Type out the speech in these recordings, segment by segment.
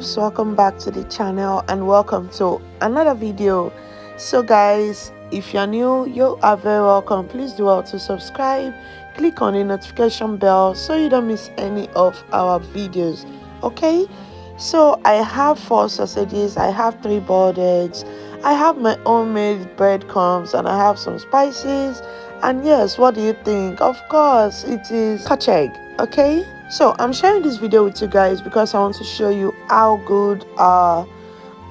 loves, welcome back to the channel and welcome to another video. So guys, if you're new, you are very welcome. Please do well to subscribe, click on the notification bell so you don't miss any of our videos. Okay, so I have 4 sausages, I have 3 boiled eggs, I have my homemade breadcrumbs, and I have some spices. And yes, what do you think? Of course it is scotch egg. Okay, so I'm sharing this video with you guys because I want to show you how good our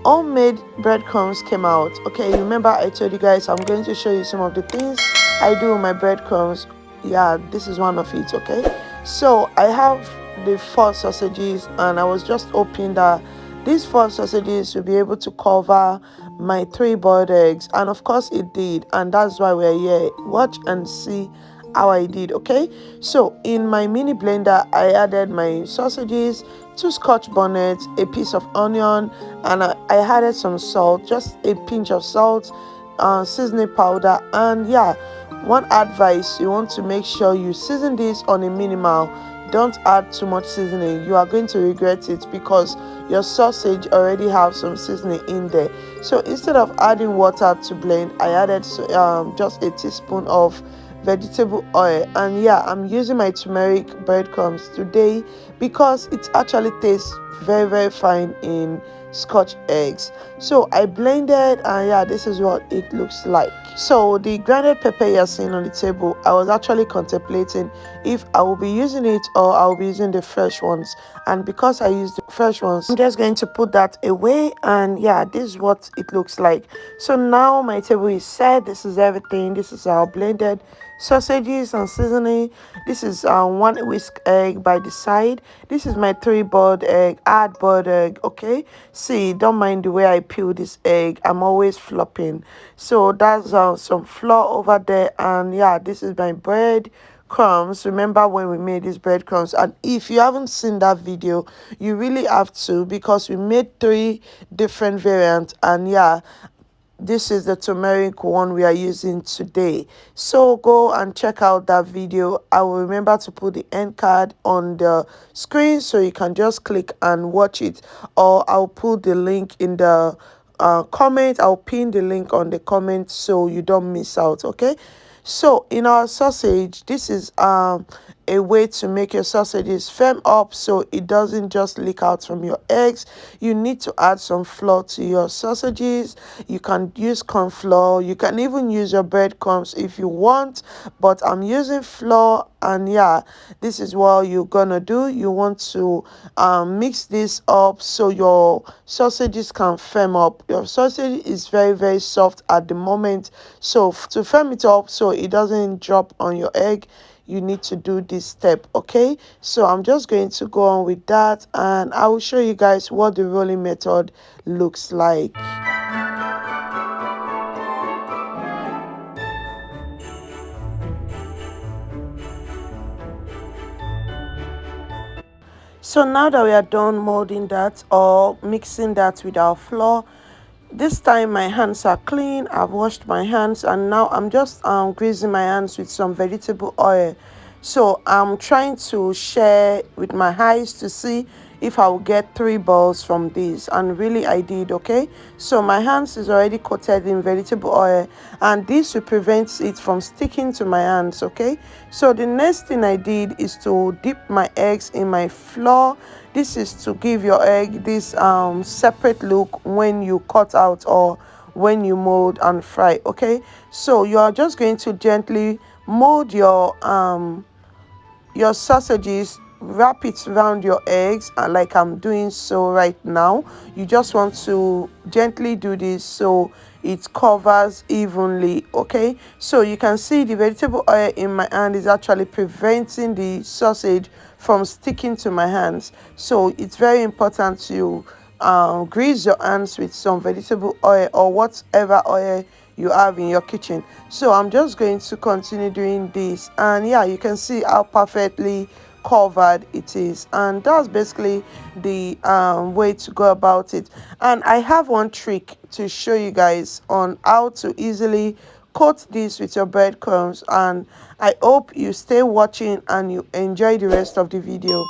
homemade breadcrumbs came out. Okay, remember I told you guys I'm going to show you some of the things I do with my breadcrumbs. Yeah, this is one of it. Okay, so I have the 4 sausages and I was just hoping that these 4 sausages will be able to cover my 3 boiled eggs, and of course it did, and that's why we're here. Watch and see how I did. Okay, so in my mini blender I added my sausages, 2 scotch bonnets, a piece of onion, and I added some salt, just a pinch of salt, seasoning powder. And yeah, one advice, you want to make sure you season this on a minimal. Don't add too much seasoning, you are going to regret it because your sausage already have some seasoning in there. So instead of adding water to blend, I added just a teaspoon of vegetable oil. And yeah, I'm using my turmeric breadcrumbs today because it actually tastes very fine in scotch eggs. So I blended, and yeah, this is what it looks like. So the grounded pepper you're seeing on the table, I was actually contemplating if I will be using it or I will be using the fresh ones, and because I use the fresh ones, I'm just going to put that away. And yeah, this is what it looks like. So now my table is set. This is everything. This is our blended sausages and seasoning. This is 1 whisk egg by the side. This is my 3 boiled egg. Add boiled egg. Okay, see, don't mind the way I peel this egg, I'm always flopping. So that's some flour over there. And yeah, this is my bread crumbs. Remember when we made these breadcrumbs? And if you haven't seen that video, you really have to, because we made 3 different variants. And yeah, this is the turmeric one we are using today. So go and check out that video. I will remember to put the end card on the screen so you can just click and watch it, or I'll put the link in the comment. I'll pin the link on the comment so you don't miss out. Okay, so in our sausage, this is a way to make your sausages firm up so it doesn't just leak out from your eggs. You need to add some flour to your sausages. You can use corn flour, you can even use your breadcrumbs if you want, but I'm using flour. And yeah, this is what you're gonna do. You want to mix this up so your sausages can firm up. Your sausage is very soft at the moment, so to firm it up so it doesn't drop on your egg, you need to do this step. Okay, so I'm just going to go on with that, and I will show you guys what the rolling method looks like. So now that we are done molding that or mixing that with our flour, this time my hands are clean. I've washed my hands, and now I'm just greasing my hands with some vegetable oil. So I'm trying to share with my eyes to see if I will get 3 balls from this, and really I did. Okay, so my hands is already coated in vegetable oil, and this will prevent it from sticking to my hands. Okay, so the next thing I did is to dip my eggs in my flour. This is to give your egg this separate look when you cut out or when you mold and fry. Okay, so you are just going to gently mold your sausages, wrap it around your eggs, and like I'm doing so right now. You just want to gently do this so it covers evenly. Okay, so you can see the vegetable oil in my hand is actually preventing the sausage from sticking to my hands. So it's very important to grease your hands with some vegetable oil or whatever oil you have in your kitchen. So I'm just going to continue doing this, and yeah, you can see how perfectly covered it is, and that's basically the way to go about it. And I have one trick to show you guys on how to easily coat this with your breadcrumbs, and I hope you stay watching and you enjoy the rest of the video.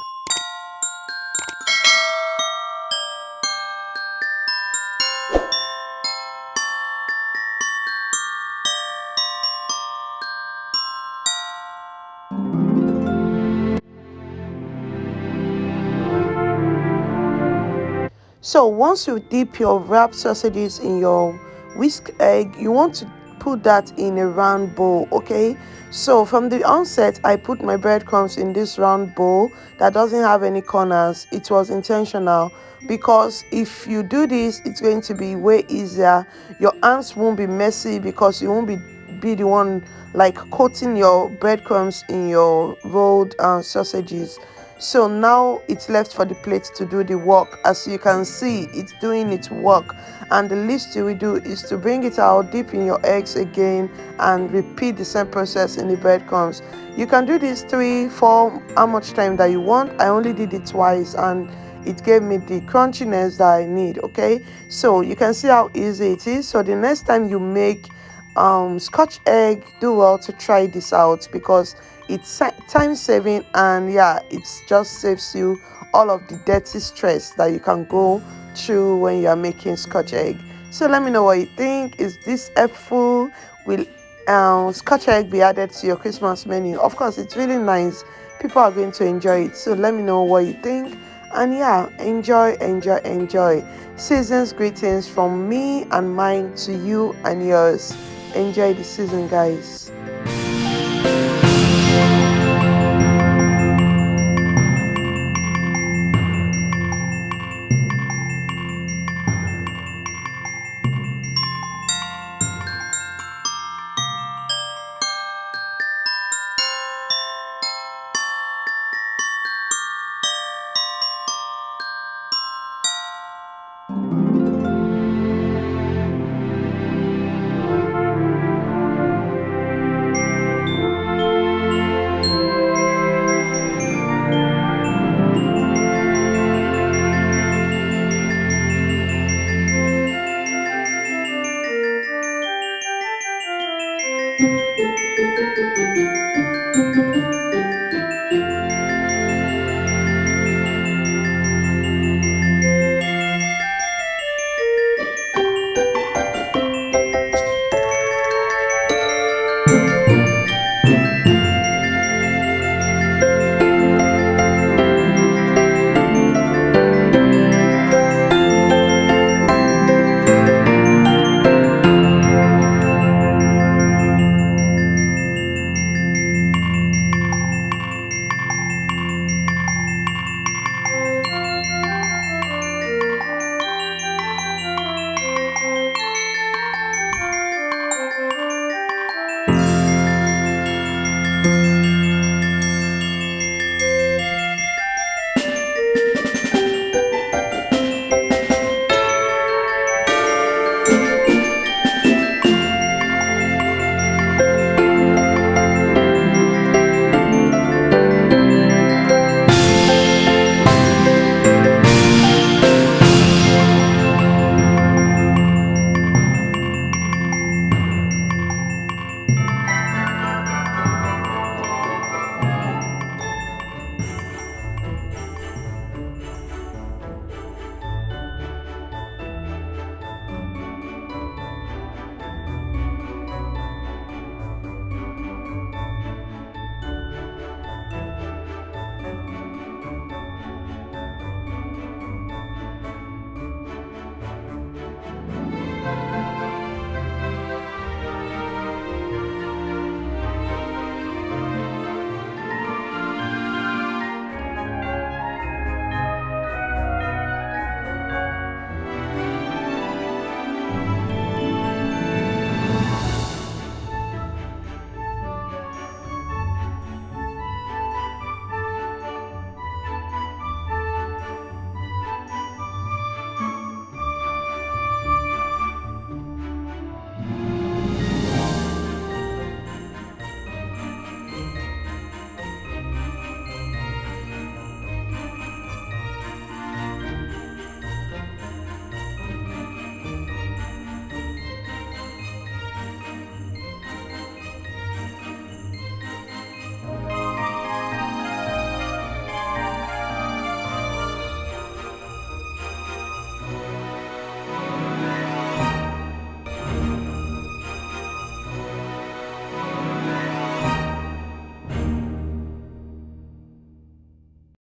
So once you dip your wrapped sausages in your whisk egg, you want to put that in a round bowl. Okay, so from the onset I put my breadcrumbs in this round bowl that doesn't have any corners. It was intentional because if you do this, it's going to be way easier. Your hands won't be messy because you won't be the one like coating your breadcrumbs in your rolled sausages. So now it's left for the plate to do the work. As you can see, it's doing its work, and the least you will do is to bring it out, dip in your eggs again, and repeat the same process in the breadcrumbs. You can do this 3-4 how much time that you want. I only did it twice and it gave me the crunchiness that I need. Okay, so you can see how easy it is. So the next time you make scotch egg, do well to try this out because it's time saving, and yeah, it just saves you all of the dirty stress that you can go through when you are making scotch egg. So let me know what you think. Is this helpful? Will scotch egg be added to your Christmas menu? Of course, it's really nice. People are going to enjoy it, so let me know what you think. And yeah, enjoy. Season's greetings from me and mine to you and yours. Enjoy the season, guys.